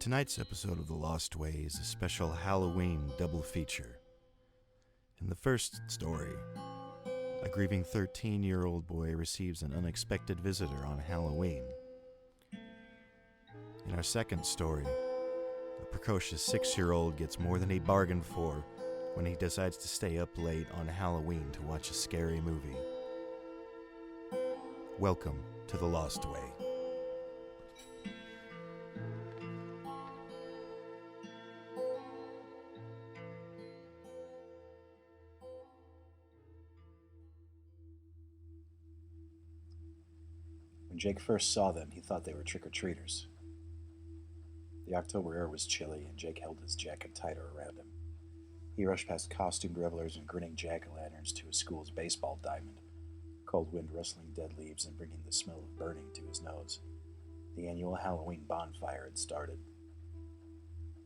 Tonight's episode of The Lost Way is a special Halloween double feature. In the first story, a grieving 13-year-old boy receives an unexpected visitor on Halloween. In our second story, a precocious 6-year-old gets more than he bargained for when he decides to stay up late on Halloween to watch a scary movie. Welcome to The Lost Way. When Jake first saw them, he thought they were trick-or-treaters. The October air was chilly, and Jake held his jacket tighter around him. He rushed past costumed revelers and grinning jack-o'-lanterns to his school's baseball diamond, cold wind rustling dead leaves and bringing the smell of burning to his nose. The annual Halloween bonfire had started.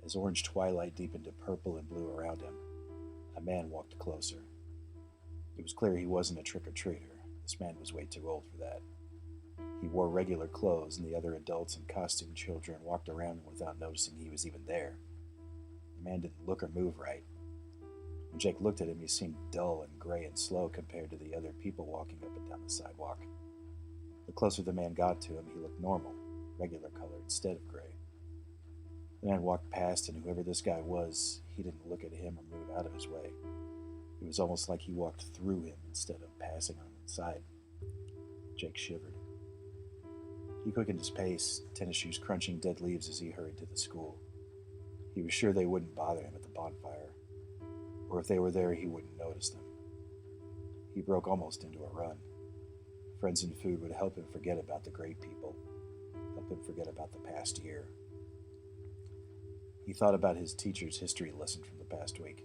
As orange twilight deepened to purple and blue around him, a man walked closer. It was clear he wasn't a trick-or-treater. This man was way too old for that. He wore regular clothes, and the other adults and costumed children walked around him without noticing he was even there. The man didn't look or move right. When Jake looked at him, he seemed dull and gray and slow compared to the other people walking up and down the sidewalk. The closer the man got to him, he looked normal, regular color instead of gray. The man walked past, and whoever this guy was, he didn't look at him or move out of his way. It was almost like he walked through him instead of passing on the side. Jake shivered. He quickened his pace, tennis shoes crunching dead leaves as he hurried to the school. He was sure they wouldn't bother him at the bonfire, or if they were there, he wouldn't notice them. He broke almost into a run. Friends and food would help him forget about the great people, help him forget about the past year. He thought about his teacher's history lesson from the past week.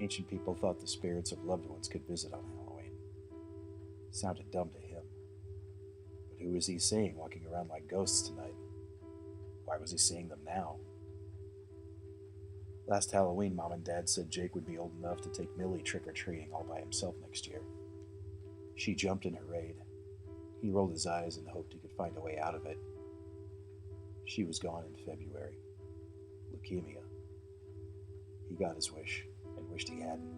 Ancient people thought the spirits of loved ones could visit on Halloween. It sounded dumb to him. Who was he seeing walking around like ghosts tonight? Why was he seeing them now? Last Halloween, Mom and Dad said Jake would be old enough to take Millie trick-or-treating all by himself next year. She jumped in her raid. He rolled his eyes and hoped he could find a way out of it. She was gone in February. Leukemia. He got his wish and wished he hadn't.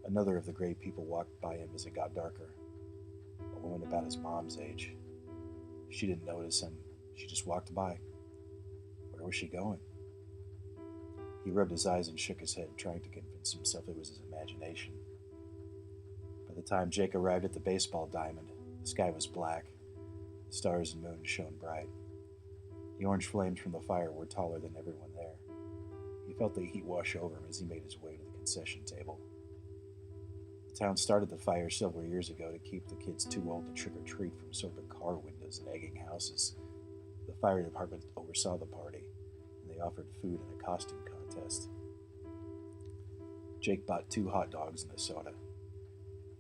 Another of the gray people walked by him as it got darker. A woman about his mom's age. She didn't notice him. She just walked by. Where was she going? He rubbed his eyes and shook his head, trying to convince himself it was his imagination. By the time Jake arrived at the baseball diamond, the sky was black. The stars and moon shone bright. The orange flames from the fire were taller than everyone there. He felt the heat wash over him as he made his way to the concession table. The town started the fire several years ago to keep the kids too old to trick-or-treat from soaking car windows and egging houses. The fire department oversaw the party, and they offered food and a costume contest. Jake bought 2 hot dogs and a soda.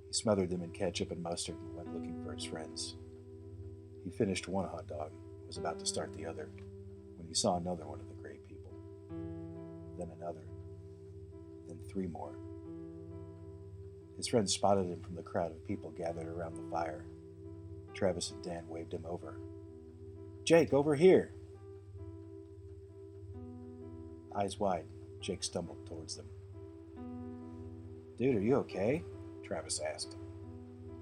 He smothered them in ketchup and mustard and went looking for his friends. He finished one hot dog and was about to start the other when he saw another one of the gray people. Then another. Then 3 more. His friends spotted him from the crowd of people gathered around the fire. Travis and Dan waved him over. "Jake, over here!" Eyes wide, Jake stumbled towards them. "Dude, are you okay?" Travis asked.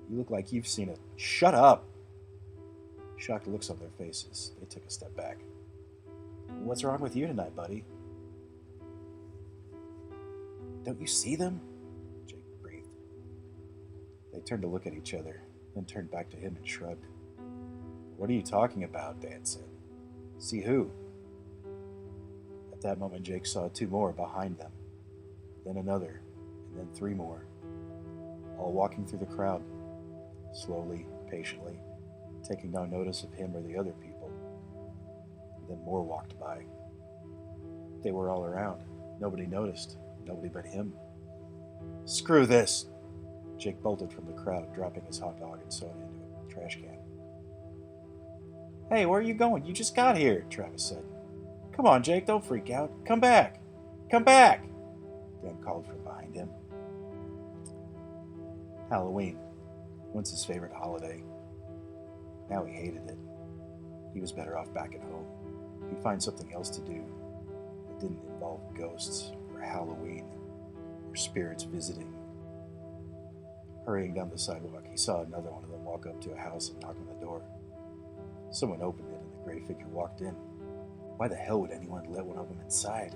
"You look like you've seen a—" "Shut up!" Shocked looks on their faces. They took a step back. "What's wrong with you tonight, buddy?" "Don't you see them?" They turned to look at each other, then turned back to him and shrugged. "What are you talking about?" Dan said. "See who?" At that moment, Jake saw 2 more behind them, then another, and then 3 more, all walking through the crowd, slowly, patiently, taking no notice of him or the other people. Then more walked by. They were all around. Nobody noticed. Nobody but him. "Screw this!" Jake bolted from the crowd, dropping his hot dog and soda into a trash can. "Hey, where are you going? You just got here," Travis said. "Come on, Jake, don't freak out. Come back! Come back!" Dan called from behind him. Halloween. Once his favorite holiday. Now he hated it. He was better off back at home. He'd find something else to do that didn't involve ghosts or Halloween or spirits visiting. Hurrying down the sidewalk, he saw another one of them walk up to a house and knock on the door. Someone opened it and the gray figure walked in. Why the hell would anyone let one of them inside?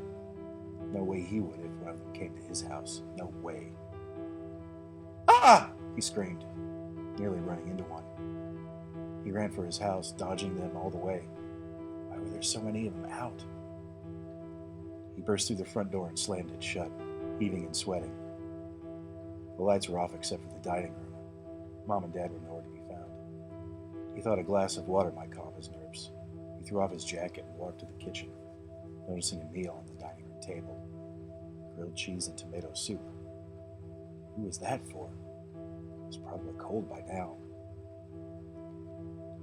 No way he would if one of them came to his house. No way. Ah! He screamed, nearly running into one. He ran for his house, dodging them all the way. Why were there so many of them out? He burst through the front door and slammed it shut, heaving and sweating. The lights were off except for the dining room. Mom and Dad were nowhere to be found. He thought a glass of water might calm his nerves. He threw off his jacket and walked to the kitchen, noticing a meal on the dining room table. Grilled cheese and tomato soup. Who was that for? It was probably cold by now.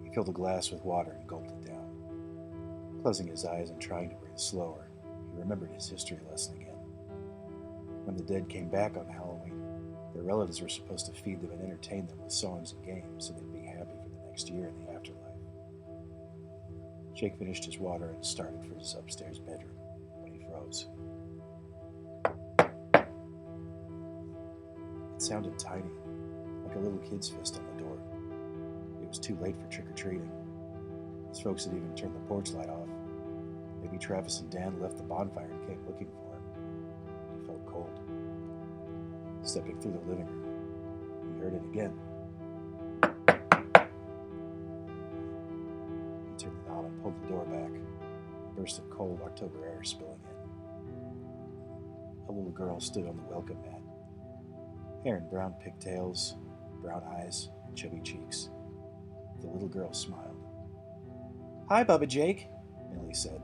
He filled a glass with water and gulped it down. Closing his eyes and trying to breathe slower, he remembered his history lesson again. When the dead came back on Halloween, their relatives were supposed to feed them and entertain them with songs and games so they'd be happy for the next year in the afterlife. Jake finished his water and started for his upstairs bedroom when he froze. It sounded tiny, like a little kid's fist on the door. It was too late for trick-or-treating. His folks had even turned the porch light off. Maybe Travis and Dan left the bonfire and came looking for him. He felt cold. Stepping through the living room, he heard it again. He turned the knob and pulled the door back, a burst of cold October air spilling in. A little girl stood on the welcome mat. Hair in brown pigtails, brown eyes, chubby cheeks. The little girl smiled. "Hi, Bubba Jake," Millie said.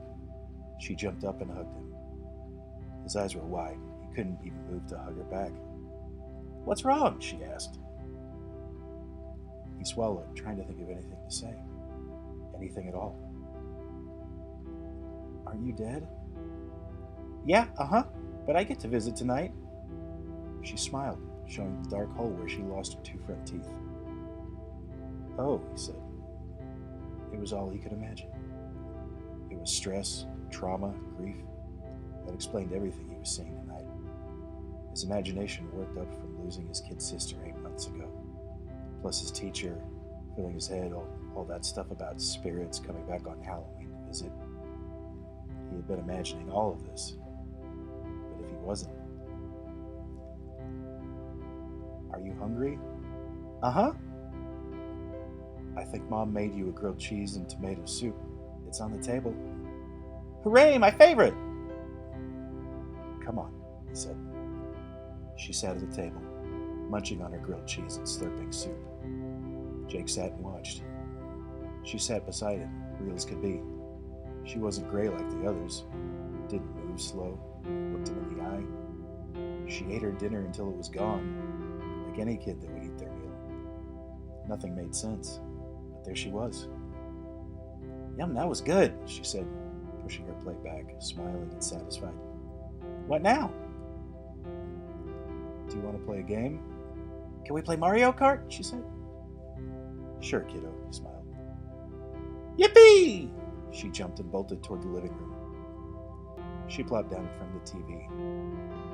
She jumped up and hugged him. His eyes were wide. He couldn't even move to hug her back. "What's wrong?" she asked. He swallowed, trying to think of anything to say. Anything at all. "Aren't you dead?" "Yeah, but I get to visit tonight." She smiled, showing the dark hole where she lost her 2 front teeth. "Oh," he said. It was all he could imagine. It was stress, trauma, grief. That explained everything he was seeing tonight. His imagination worked up from losing his kid sister 8 months ago. Plus his teacher, filling his head, all that stuff about spirits coming back on Halloween to visit. He had been imagining all of this. But if he wasn't... "Are you hungry?" "Uh-huh." "I think Mom made you a grilled cheese and tomato soup. It's on the table." "Hooray, my favorite!" "Come on," he said. She sat at the table, munching on her grilled cheese and slurping soup. Jake sat and watched. She sat beside him, real as could be. She wasn't gray like the others, didn't move slow, looked him in the eye. She ate her dinner until it was gone, like any kid that would eat their meal. Nothing made sense, but there she was. "Yum, that was good," she said, pushing her plate back, smiling and satisfied. "What now?" "Do you want to play a game?" "Can we play Mario Kart?" she said. "Sure, kiddo," he smiled. "Yippee!" She jumped and bolted toward the living room. She plopped down in front of the TV.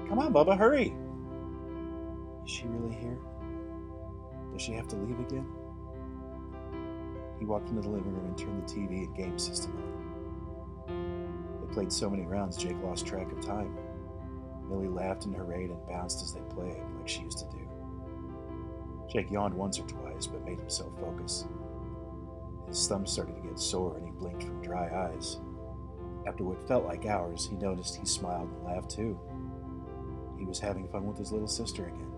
"Come on, Bubba, hurry!" Is she really here? Does she have to leave again? He walked into the living room and turned the TV and game system on. They played so many rounds, Jake lost track of time. Millie laughed and hurrayed and bounced as they played, like she used to do. Jake yawned once or twice, but made himself focus. His thumb started to get sore, and he blinked from dry eyes. After what felt like hours, he noticed he smiled and laughed too. He was having fun with his little sister again.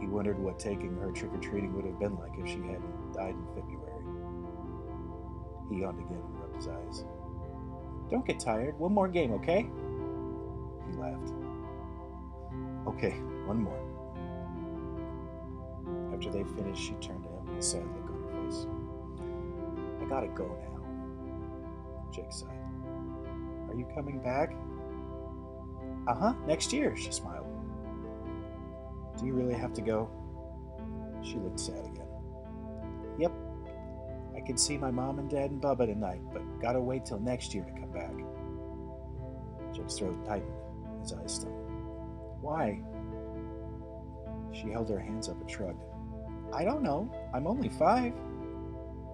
He wondered what taking her trick-or-treating would have been like if she hadn't died in February. He yawned again and rubbed his eyes. "Don't get tired. One more game, okay?" He laughed. "Okay, one more." After they finished, she turned to him with a sad look on her face. "I gotta go now," Jake sighed. "Are you coming back?" Next year," she smiled. "Do you really have to go?" She looked sad again. "Yep. I can see my mom and dad and Bubba tonight, but gotta wait till next year to come back. Jake's throat tightened, his eyes stung. Why? She held her hands up and shrugged. I don't know. I'm only 5.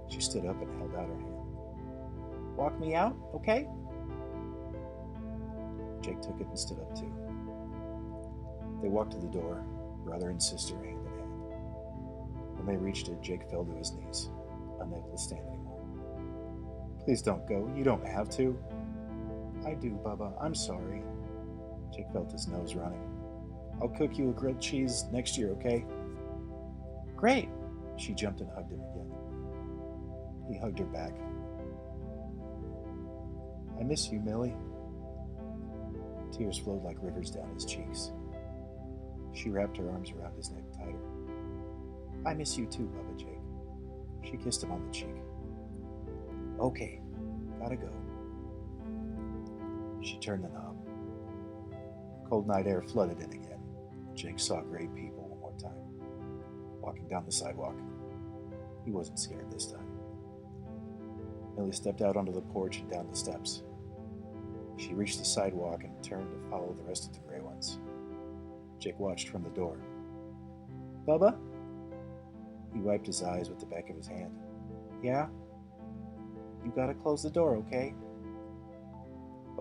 She stood up and held out her hand. Walk me out, okay? Jake took it and stood up too. They walked to the door, brother and sister hand in hand. When they reached it, Jake fell to his knees, unable to stand anymore. Please don't go. You don't have to. I do, Bubba. I'm sorry. Jake felt his nose running. I'll cook you a grilled cheese next year, okay? Great. She jumped and hugged him again. He hugged her back. I miss you, Millie. Tears flowed like rivers down his cheeks. She wrapped her arms around his neck tighter. I miss you too, Bubba Jake. She kissed him on the cheek. Okay, gotta go. She turned the knob. Cold night air flooded in again. Jake saw gray people one more time, walking down the sidewalk. He wasn't scared this time. Millie stepped out onto the porch and down the steps. She reached the sidewalk and turned to follow the rest of the gray ones. Jake watched from the door. Bubba? He wiped his eyes with the back of his hand. Yeah? You gotta close the door, okay?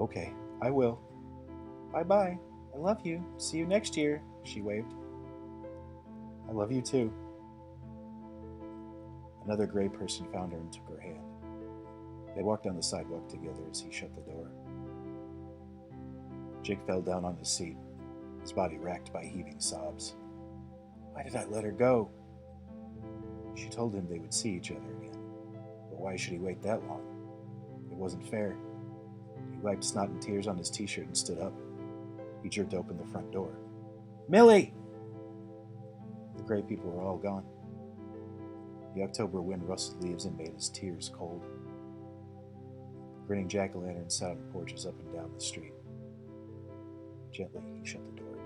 Okay, I will. Bye-bye. I love you. See you next year, she waved. I love you too. Another gray person found her and took her hand. They walked down the sidewalk together as he shut the door. Jake fell down on his seat, his body racked by heaving sobs. Why did I let her go? She told him they would see each other again, but why should he wait that long? It wasn't fair. He wiped snot and tears on his t-shirt and stood up. He jerked open the front door. Millie! The gray people were all gone. The October wind rustled leaves and made his tears cold. Grinning jack-o'-lanterns sat on porches up and down the street. Gently, he shut the door again.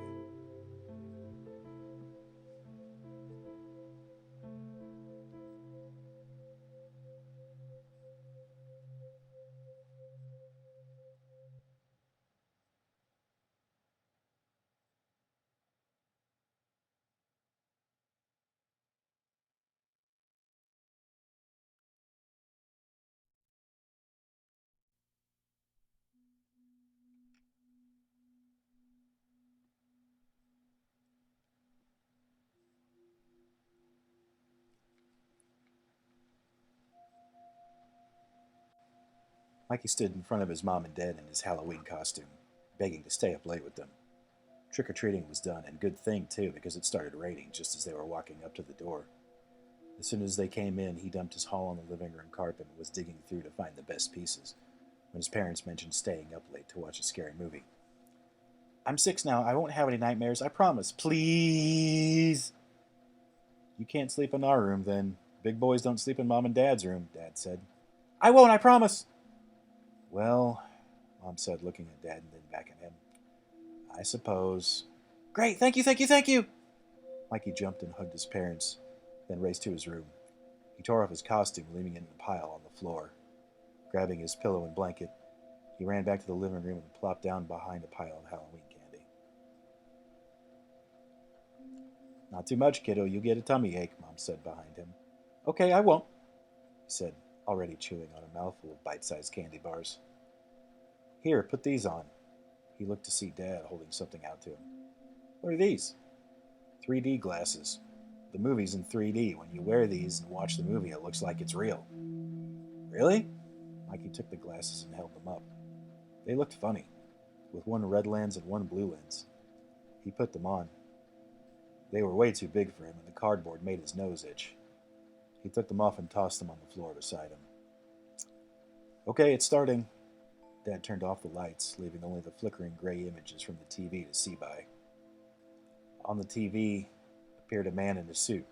Mikey stood in front of his mom and dad in his Halloween costume, begging to stay up late with them. Trick-or-treating was done, and good thing, too, because it started raining just as they were walking up to the door. As soon as they came in, he dumped his haul on the living room carpet and was digging through to find the best pieces, when his parents mentioned staying up late to watch a scary movie. I'm 6 now. I won't have any nightmares. I promise. Please! You can't sleep in our room, then. Big boys don't sleep in Mom and Dad's room, Dad said. I won't, I promise! Well, Mom said, looking at Dad and then back at him. I suppose. Great, thank you, thank you, thank you! Mikey jumped and hugged his parents, then raced to his room. He tore off his costume, leaving it in a pile on the floor. Grabbing his pillow and blanket, he ran back to the living room and plopped down behind a pile of Halloween candy. Not too much, kiddo. You'll get a tummy ache, Mom said behind him. Okay, I won't, he said, already chewing on a mouthful of bite-sized candy bars. Here, put these on. He looked to see Dad holding something out to him. What are these? 3D glasses. The movie's in 3D. When you wear these and watch the movie, it looks like it's real. Really? Mikey took the glasses and held them up. They looked funny, with one red lens and one blue lens. He put them on. They were way too big for him, and the cardboard made his nose itch. He took them off and tossed them on the floor beside him. Okay, it's starting. Dad turned off the lights, leaving only the flickering gray images from the TV to see by. On the TV appeared a man in a suit,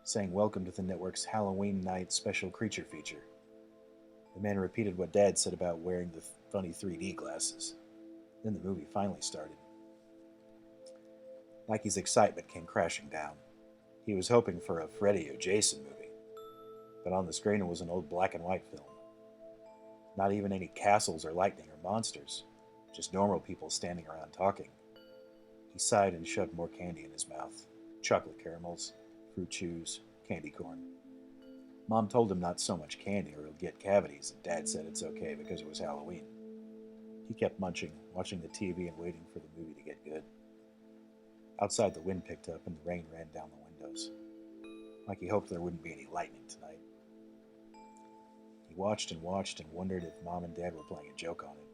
saying welcome to the network's Halloween night special creature feature. The man repeated what Dad said about wearing the funny 3D glasses. Then the movie finally started. Mikey's excitement came crashing down. He was hoping for a Freddy or Jason movie. but on the screen it was an old black and white film. Not even any castles or lightning or monsters, just normal people standing around talking. He sighed and shoved more candy in his mouth. Chocolate caramels, fruit chews, candy corn. Mom told him not so much candy or he'll get cavities, and Dad said it's okay because it was Halloween. He kept munching, watching the TV and waiting for the movie to get good. Outside, the wind picked up and the rain ran down the windows. Mikey hoped there wouldn't be any lightning tonight. He watched and wondered if Mom and Dad were playing a joke on him,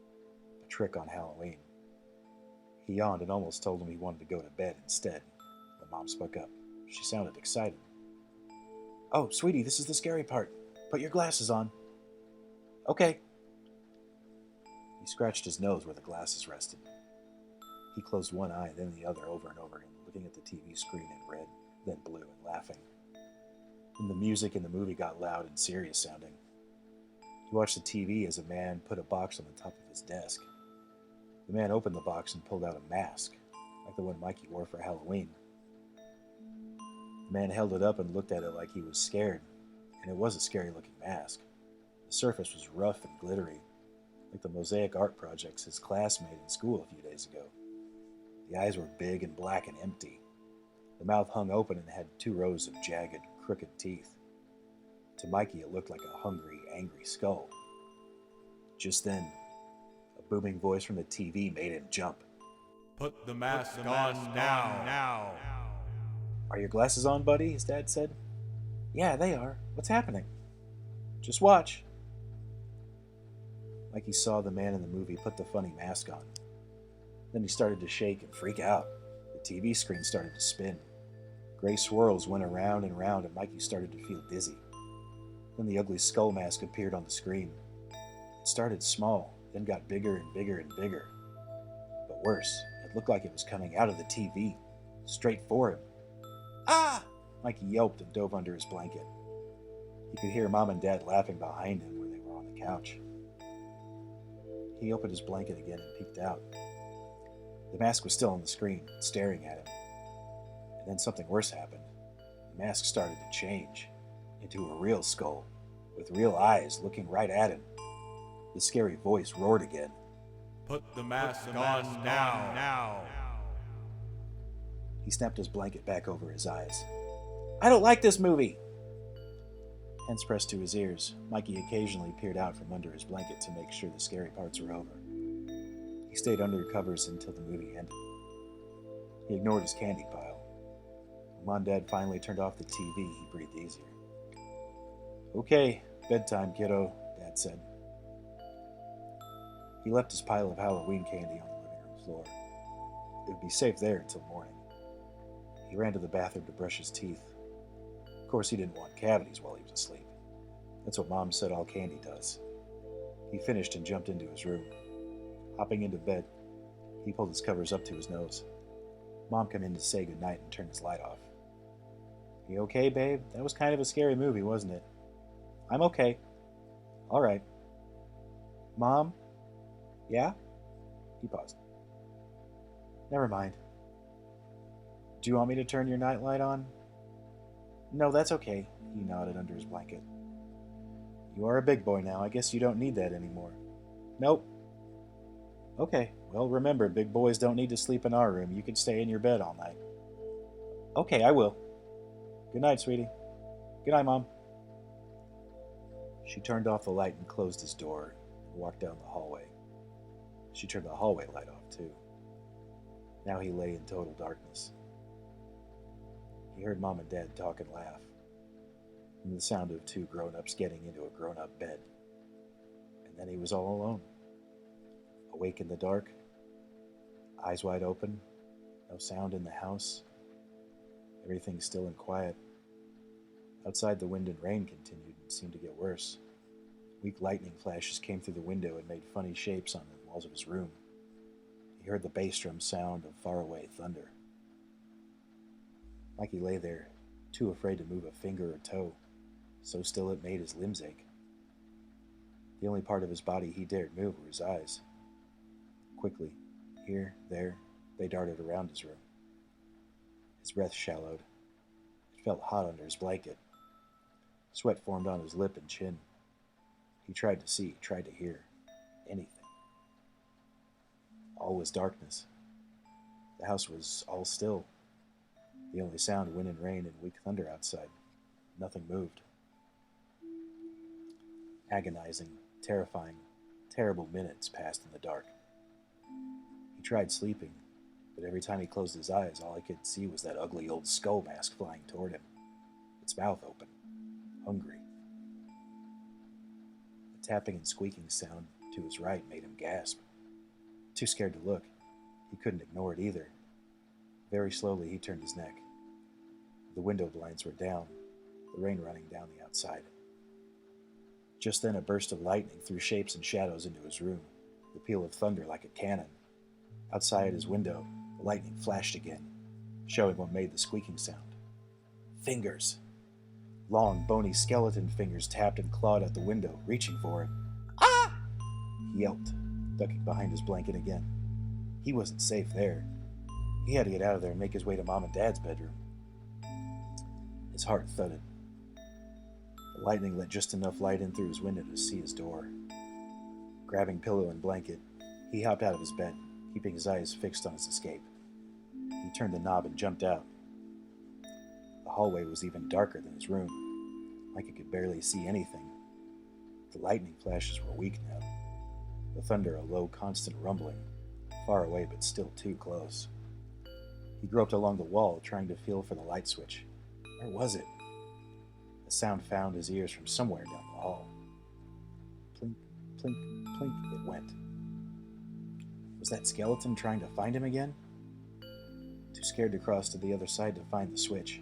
a trick on Halloween. He yawned and almost told him he wanted to go to bed instead, but Mom spoke up. She sounded excited. "Oh, sweetie, this is the scary part. Put your glasses on." "Okay." He scratched his nose where the glasses rested. He closed one eye, then the other over and over again, looking at the TV screen in red, then blue, and laughing. Then the music in the movie got loud and serious sounding. He watched the TV as a man put a box on the top of his desk. The man opened the box and pulled out a mask, like the one Mikey wore for Halloween. The man held it up and looked at it like he was scared, and it was a scary-looking mask. The surface was rough and glittery, like the mosaic art projects his class made in school a few days ago. The eyes were big and black and empty. The mouth hung open and had 2 rows of jagged, crooked teeth. To Mikey, it looked like a hungry, angry skull. Just then, a booming voice from the TV made him jump. Put the mask on now. "Are your glasses on, buddy?" his dad said. "Yeah, they are. What's happening?" "Just watch." Mikey saw the man in the movie put the funny mask on. Then he started to shake and freak out. The TV screen started to spin. Gray swirls went around and around, and Mikey started to feel dizzy. Then the ugly skull mask appeared on the screen. It started small, then got bigger and bigger and bigger. But worse, it looked like it was coming out of the TV, straight for him. "Ah!" Mikey yelped and dove under his blanket. He could hear Mom and Dad laughing behind him where they were on the couch. He opened his blanket again and peeked out. The mask was still on the screen, staring at him. And then something worse happened. The mask started to change into a real skull, with real eyes looking right at him. The scary voice roared again. Put the mask on now. He snapped his blanket back over his eyes. "I don't like this movie!" Hands pressed to his ears, Mikey occasionally peered out from under his blanket to make sure the scary parts were over. He stayed under covers until the movie ended. He ignored his candy pile. When Mom and Dad finally turned off the TV, he breathed easier. "Okay, bedtime, kiddo," Dad said. He left his pile of Halloween candy on the living room floor. It would be safe there until morning. He ran to the bathroom to brush his teeth. Of course, he didn't want cavities while he was asleep. That's what Mom said all candy does. He finished and jumped into his room. Hopping into bed, he pulled his covers up to his nose. Mom came in to say goodnight and turned his light off. "You okay, babe? That was kind of a scary movie, wasn't it?" "I'm okay." "All right." "Mom?" "Yeah?" He paused. "Never mind." "Do you want me to turn your nightlight on?" "No, that's okay," he nodded under his blanket. "You are a big boy now. I guess you don't need that anymore." "Nope." "Okay, well, remember, big boys don't need to sleep in our room. You can stay in your bed all night." "Okay, I will." "Good night, sweetie." "Good night, Mom." She turned off the light and closed his door and walked down the hallway. She turned the hallway light off, too. Now he lay in total darkness. He heard Mom and Dad talk and laugh, and the sound of 2 grown-ups getting into a grown-up bed. And then he was all alone. Awake in the dark, eyes wide open, no sound in the house. Everything still and quiet. Outside, the wind and rain continued and seemed to get worse. Weak lightning flashes came through the window and made funny shapes on the walls of his room. He heard the bass drum sound of faraway thunder. Mikey lay there, too afraid to move a finger or toe, so still it made his limbs ache. The only part of his body he dared move were his eyes. Quickly, here, there, they darted around his room. His breath shallowed. It felt hot under his blanket. Sweat formed on his lip and chin. He tried to see, tried to hear. Anything. All was darkness. The house was all still. The only sound wind and rain and weak thunder outside. Nothing moved. Agonizing, terrifying, terrible minutes passed in the dark. He tried sleeping, but every time he closed his eyes, all he could see was that ugly old skull mask flying toward him, its mouth open, hungry. The tapping and squeaking sound to his right made him gasp. Too scared to look, he couldn't ignore it either. Very slowly, he turned his neck. The window blinds were down, the rain running down the outside. Just then, a burst of lightning threw shapes and shadows into his room, the peal of thunder like a cannon. Outside his window, the lightning flashed again, showing what made the squeaking sound. Fingers! Long, bony skeleton fingers tapped and clawed at the window, reaching for him. Ah! He yelped, ducking behind his blanket again. He wasn't safe there. He had to get out of there and make his way to Mom and Dad's bedroom. His heart thudded. The lightning let just enough light in through his window to see his door. Grabbing pillow and blanket, he hopped out of his bed, keeping his eyes fixed on his escape. He turned the knob and jumped out. The hallway was even darker than his room, like he could barely see anything. The lightning flashes were weak now. The thunder a low, constant rumbling, far away but still too close. He groped along the wall, trying to feel for the light switch. Where was it? The sound found his ears from somewhere down the hall. Plink, plink, plink it went. Was that skeleton trying to find him again? Too scared to cross to the other side to find the switch,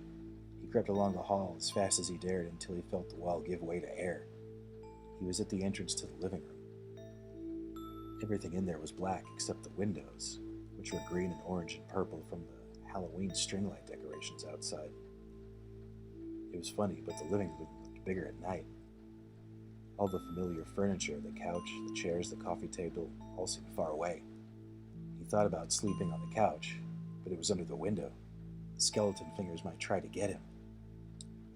he crept along the hall as fast as he dared until he felt the wall give way to air. He was at the entrance to the living room. Everything in there was black except the windows, which were green and orange and purple from the Halloween string light decorations outside. It was funny, but the living room looked bigger at night. All the familiar furniture, the couch, the chairs, the coffee table, all seemed far away. He thought about sleeping on the couch, but it was under the window. The skeleton fingers might try to get him.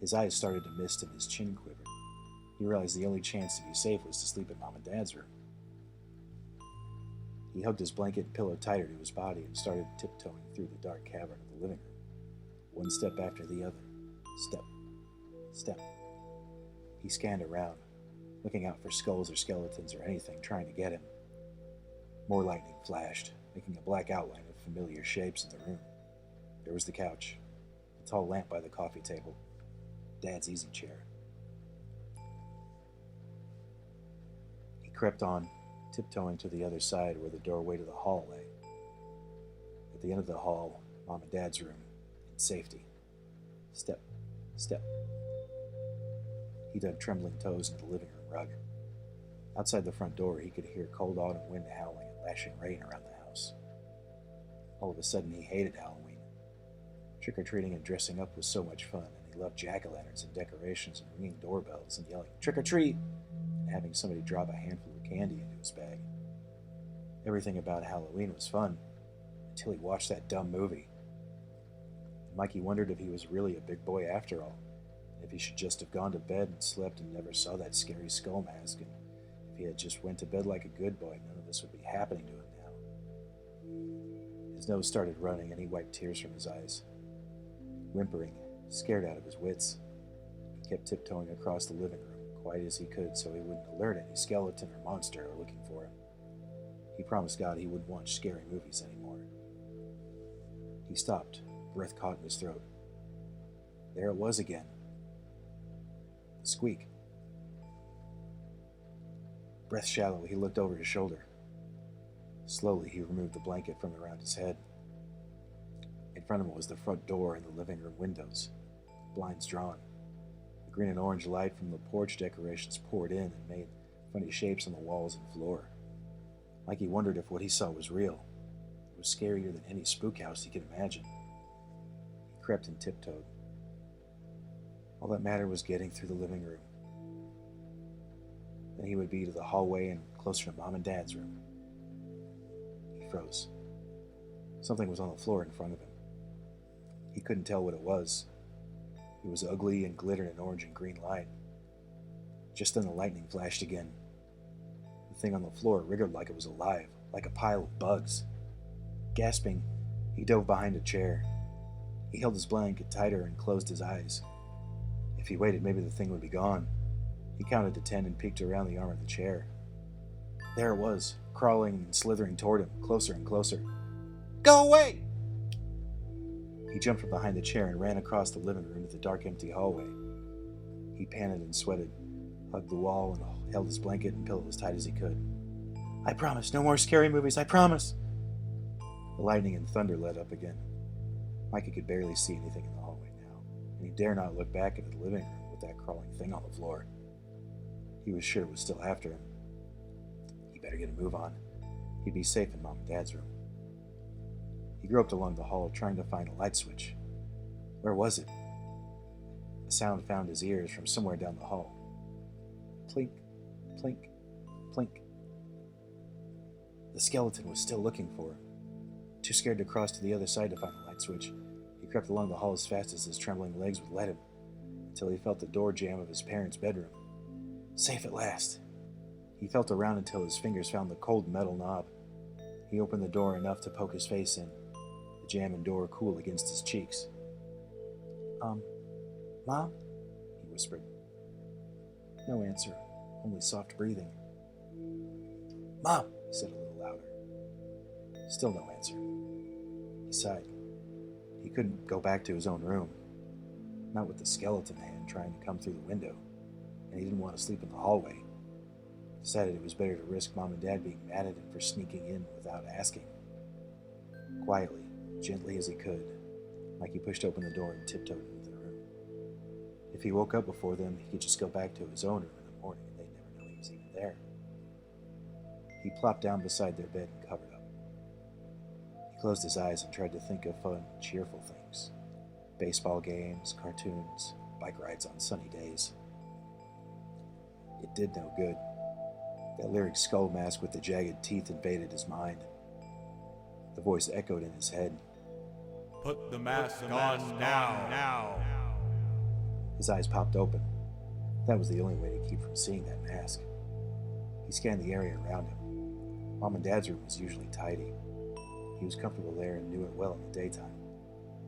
His eyes started to mist and his chin quivered. He realized the only chance to be safe was to sleep in Mom and Dad's room. He hugged his blanket and pillow tighter to his body and started tiptoeing through the dark cavern of the living room, one step after the other. Step. Step. He scanned around, looking out for skulls or skeletons or anything trying to get him. More lightning flashed, making a black outline of familiar shapes in the room. There was the couch, the tall lamp by the coffee table, Dad's easy chair. He crept on, tiptoeing to the other side where the doorway to the hall lay. At the end of the hall, Mom and Dad's room, in safety. Step, step. He dug trembling toes into the living room rug. Outside the front door, he could hear cold autumn wind howling and lashing rain around the house. All of a sudden, he hated Halloween. Trick-or-treating and dressing up was so much fun, and he loved jack-o'-lanterns and decorations and ringing doorbells and yelling, "Trick-or-treat!" and having somebody drop a handful of candy into his bag. Everything about Halloween was fun, until he watched that dumb movie. Mikey wondered if he was really a big boy after all, and if he should just have gone to bed and slept and never saw that scary skull mask, and if he had just went to bed like a good boy, none of this would be happening to him now. His nose started running, and he wiped tears from his eyes. Whimpering, scared out of his wits, he kept tiptoeing across the living room, quiet as he could so he wouldn't alert any skeleton or monster looking for him. He promised God he wouldn't watch scary movies anymore. He stopped, breath caught in his throat. There it was again. The squeak. Breath shallow, he looked over his shoulder. Slowly, he removed the blanket from around his head. In front of him was the front door and the living room windows, blinds drawn. The green and orange light from the porch decorations poured in and made funny shapes on the walls and floor. Mikey wondered if what he saw was real. It was scarier than any spook house he could imagine. He crept and tiptoed. All that mattered was getting through the living room. Then he would be to the hallway and closer to Mom and Dad's room. He froze. Something was on the floor in front of him. He couldn't tell what it was. It was ugly and glittered in orange and green light, Just then the lightning flashed again. The thing on the floor wriggled like it was alive, like a pile of bugs. Gasping, he dove behind a chair. He held his blanket tighter and closed his eyes. If he waited, maybe the thing would be gone. He counted to 10 and peeked around the arm of the chair. There it was, crawling and slithering toward him, closer and closer. Go away! He jumped from behind the chair and ran across the living room to the dark, empty hallway. He panted and sweated, hugged the wall, and held his blanket and pillow as tight as he could. I promise, no more scary movies, I promise! The lightning and thunder let up again. Mikey could barely see anything in the hallway now, and he dare not look back into the living room with that crawling thing on the floor. He was sure it was still after him. He better get a move on. He'd be safe in Mom and Dad's room. He groped along the hall, trying to find a light switch. Where was it? A sound found his ears from somewhere down the hall. Plink, plink, plink. The skeleton was still looking for him. Too scared to cross to the other side to find a light switch, he crept along the hall as fast as his trembling legs would let him, until he felt the door jamb of his parents' bedroom. Safe at last. He felt around until his fingers found the cold metal knob. He opened the door enough to poke his face in, the jamb and door cool against his cheeks. Mom? He whispered. No answer, only soft breathing. Mom, he said a little louder. Still no answer. He sighed. He couldn't go back to his own room, not with the skeleton hand trying to come through the window, and he didn't want to sleep in the hallway. Decided it was better to risk Mom and Dad being mad at him for sneaking in without asking. Quietly, gently as he could, Mikey pushed open the door and tiptoed into the room. If he woke up before them, he could just go back to his own room in the morning and they'd never know he was even there. He plopped down beside their bed and covered up. He closed his eyes and tried to think of fun, cheerful things. Baseball games, cartoons, bike rides on sunny days. It did no good. That lyric skull mask with the jagged teeth invaded his mind. The voice echoed in his head. Put the mask on now. His eyes popped open. That was the only way to keep from seeing that mask. He scanned the area around him. Mom and Dad's room was usually tidy. He was comfortable there and knew it well in the daytime.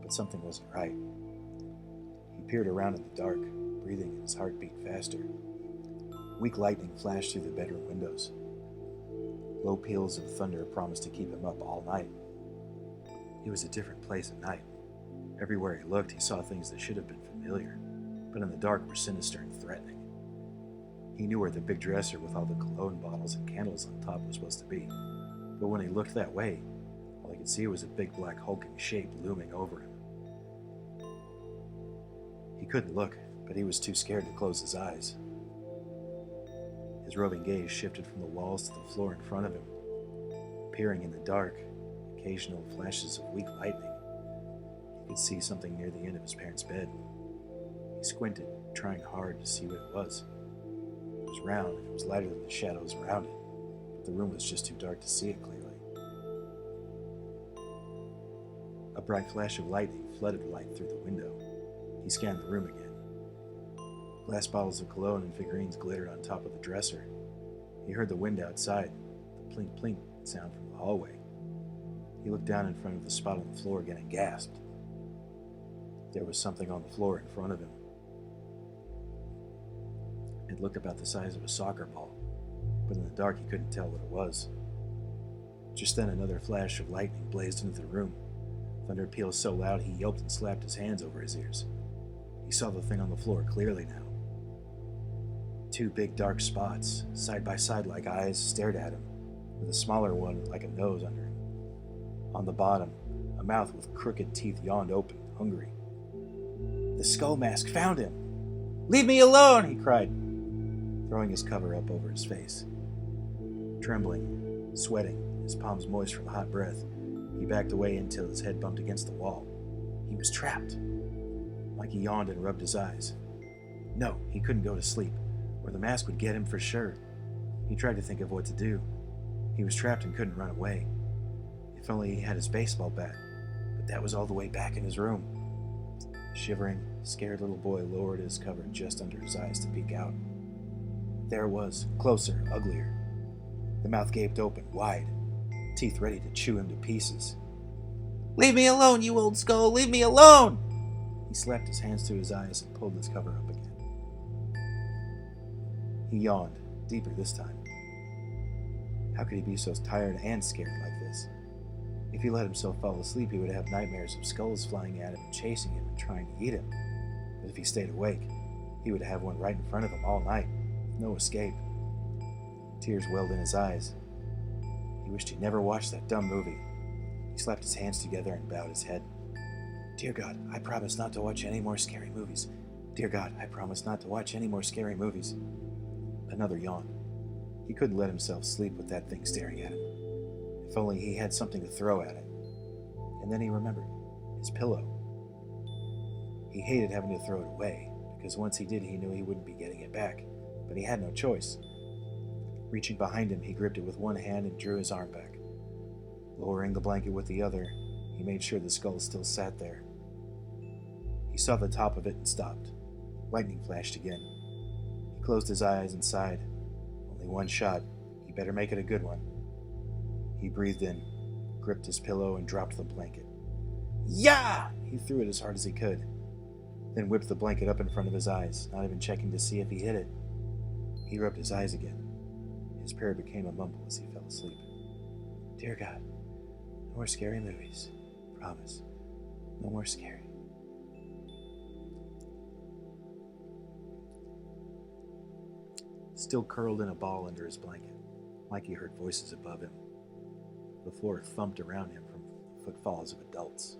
But something wasn't right. He peered around in the dark, breathing and his heart beat faster. Weak lightning flashed through the bedroom windows. Low peals of thunder promised to keep him up all night. It was a different place at night. Everywhere he looked, he saw things that should have been familiar, but in the dark were sinister and threatening. He knew where the big dresser with all the cologne bottles and candles on top was supposed to be, but when he looked that way, all he could see was a big black hulking shape looming over him. He couldn't look, but he was too scared to close his eyes. His roving gaze shifted from the walls to the floor in front of him. Peering in the dark, occasional flashes of weak lightning, he could see something near the end of his parents' bed. He squinted, trying hard to see what it was. It was round and it was lighter than the shadows around it, but the room was just too dark to see it clearly. A bright flash of lightning flooded light through the window. He scanned the room again. Glass bottles of cologne and figurines glittered on top of the dresser. He heard the wind outside, the plink-plink sound from the hallway. He looked down in front of the spot on the floor again and gasped. There was something on the floor in front of him. It looked about the size of a soccer ball, but in the dark he couldn't tell what it was. Just then another flash of lightning blazed into the room. Thunder pealed so loud he yelped and slapped his hands over his ears. He saw the thing on the floor clearly now. Two big dark spots, side by side like eyes, stared at him, with a smaller one like a nose under him. On the bottom, a mouth with crooked teeth yawned open, hungry. The skull mask found him! Leave me alone! He cried, throwing his cover up over his face. Trembling, sweating, his palms moist from hot breath, he backed away until his head bumped against the wall. He was trapped. Mikey yawned and rubbed his eyes. No, he couldn't go to sleep, or the mask would get him for sure. He tried to think of what to do. He was trapped and couldn't run away. If only he had his baseball bat, but that was all the way back in his room. Shivering, scared little boy lowered his cover just under his eyes to peek out. There it was, closer, uglier. The mouth gaped open, wide, teeth ready to chew him to pieces. "Leave me alone, you old skull! Leave me alone!" He slapped his hands to his eyes and pulled his cover up again. He yawned, deeper this time. How could he be so tired and scared like this? If he let himself fall asleep, he would have nightmares of skulls flying at him and chasing him and trying to eat him. But if he stayed awake, he would have one right in front of him all night, with no escape. Tears welled in his eyes. He wished he'd never watched that dumb movie. He slapped his hands together and bowed his head. "Dear God, I promise not to watch any more scary movies. Dear God, I promise not to watch any more scary movies." Another yawn. He couldn't let himself sleep with that thing staring at him. If only he had something to throw at it. And then he remembered. His pillow. He hated having to throw it away, because once he did, he knew he wouldn't be getting it back. But he had no choice. Reaching behind him, he gripped it with one hand and drew his arm back. Lowering the blanket with the other, he made sure the skull still sat there. He saw the top of it and stopped. Lightning flashed again. He closed his eyes and sighed. Only one shot. He better make it a good one. He breathed in, gripped his pillow, and dropped the blanket. "Yeah!" He threw it as hard as he could, then whipped the blanket up in front of his eyes, not even checking to see if he hit it. He rubbed his eyes again. His prayer became a mumble as he fell asleep. "Dear God, no more scary movies. Promise. No more scary." Still curled in a ball under his blanket, Mikey heard voices above him. The floor thumped around him from footfalls of adults.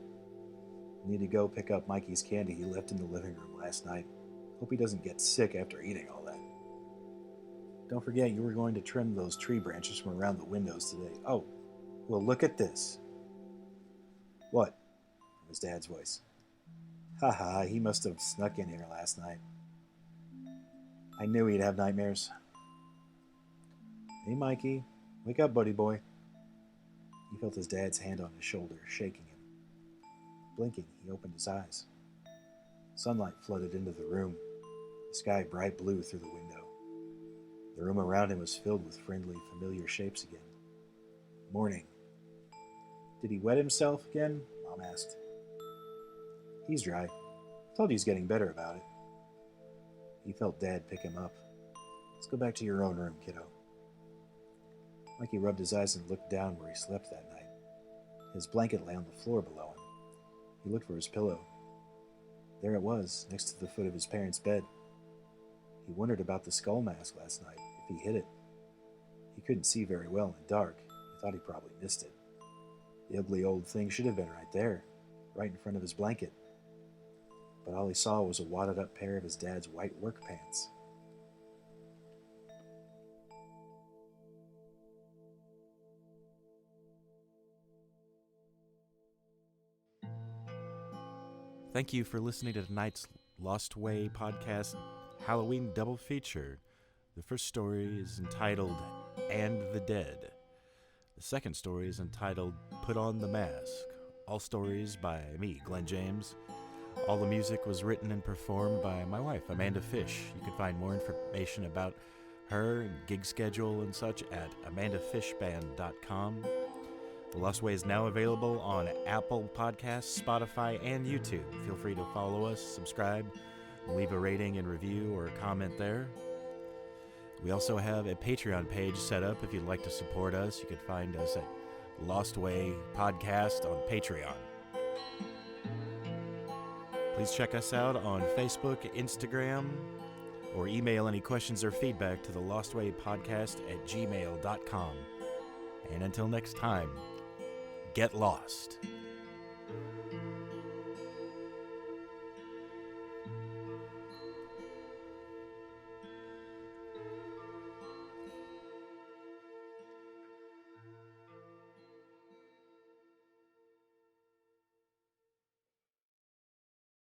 Need to go pick up Mikey's candy he left in the living room last night. Hope he doesn't get sick after eating all that. Don't forget you were going to trim those tree branches from around the windows today. Oh, well, look at this. What? From his dad's voice. Haha, he must have snuck in here last night. I knew he'd have nightmares. Hey, Mikey. Wake up, buddy boy. He felt his dad's hand on his shoulder, shaking him. Blinking, he opened his eyes. Sunlight flooded into the room, the sky bright blue through the window. The room around him was filled with friendly, familiar shapes again. Morning. Did he wet himself again? Mom asked. He's dry. Told you he's getting better about it. He felt Dad pick him up. Let's go back to your own room, kiddo. Mikey rubbed his eyes and looked down where he slept that night. His blanket lay on the floor below him. He looked for his pillow. There it was, next to the foot of his parents' bed. He wondered about the skull mask last night, if he hid it. He couldn't see very well in the dark. He thought he probably missed it. The ugly old thing should have been right there, right in front of his blanket. But all he saw was a wadded up pair of his dad's white work pants. Thank you for listening to tonight's Lost Way podcast Halloween double feature. The first story is entitled And the Dead. The second story is entitled Put on the Mask. All stories by me, Glenn James. All the music was written and performed by my wife, Amanda Fish. You can find more information about her and gig schedule and such at amandafishband.com. The Lost Way is now available on Apple Podcasts, Spotify, and YouTube. Feel free to follow us, subscribe, leave a rating and review or a comment there. We also have a Patreon page set up if you'd like to support us. You can find us at Lost Way Podcast on Patreon. Please check us out on Facebook, Instagram, or email any questions or feedback to the lostwaypodcast@gmail.com. And until next time, get lost.